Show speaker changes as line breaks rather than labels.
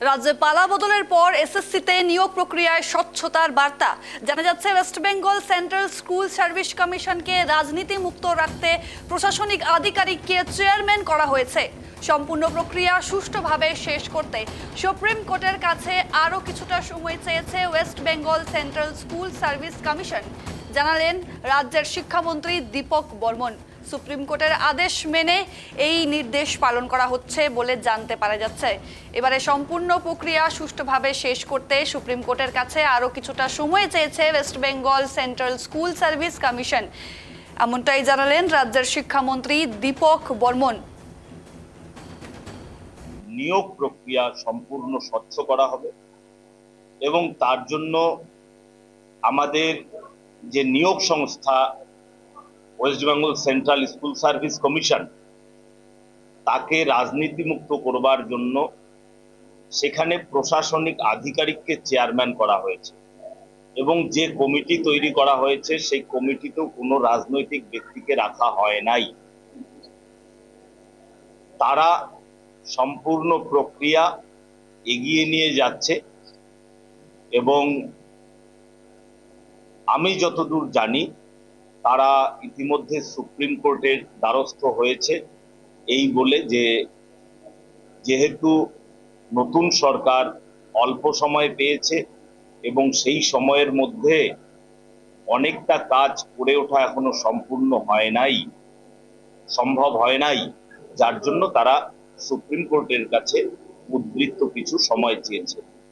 রাজ্যে পালা বদলের পর এসএসসিতে নিয়োগ প্রক্রিয়ায় স্বচ্ছতার বার্তা। জানা যাচ্ছে West Bengal central school service কমিশনকে রাজনীতি মুক্ত রাখতে প্রশাসনিক আধিকারিককে চেয়ারম্যান করা হয়েছে। সম্পূর্ণ প্রক্রিয়া সুষ্ঠুভাবে শেষ করতে সুপ্রিম কোর্টের কাছে আরও কিছুটা সময় চেয়েছে West Bengal central school service commission, জানালেন রাজ্যের শিক্ষামন্ত্রী দীপক বর্মন। সুপ্রিম কোর্টের আদেশ মেনে এই নির্দেশ পালন করা হচ্ছে বলে জানতে পারা যাচ্ছে। এবারে সম্পূর্ণ প্রক্রিয়া সুষ্ঠুভাবে শেষ করতে সুপ্রিম কোর্টের কাছে আরও কিছুটা সময় চেয়েছে West Bengal central school service commission, এমনটাই জানালেন রাজ্যের শিক্ষামন্ত্রী দীপক বর্মন।
নিয়োগ প্রক্রিয়া সম্পূর্ণ স্বচ্ছ করা হবে এবং তার জন্য আমাদের যে নিয়োগ সংস্থা West Bengal central school service commission, তাকে রাজনীতিমুক্ত করবার জন্য সেখানে প্রশাসনিক আধিকারিককে চেয়ারম্যান করা হয়েছে এবং যে কমিটি তৈরি করা হয়েছে সেই কমিটিতেও কোনো রাজনৈতিক ব্যক্তিকে রাখা হয় নাই। তারা সম্পূর্ণ প্রক্রিয়া এগিয়ে নিয়ে যাচ্ছে এবং আমি যতদূর জানি তারা ইতিমধ্যে সুপ্রিম কোর্টের দ্বারস্থ হয়েছে এই বলে যে যেহেতু নতুন সরকার অল্প সময় পেয়েছে এবং সেই সময়ের মধ্যে অনেকটা কাজ করে ওঠা এখনো সম্ভব হয় নাই, যার জন্য তারা সুপ্রিম কোর্টের কাছে উদ্বৃত্ত কিছু সময় চেয়েছে।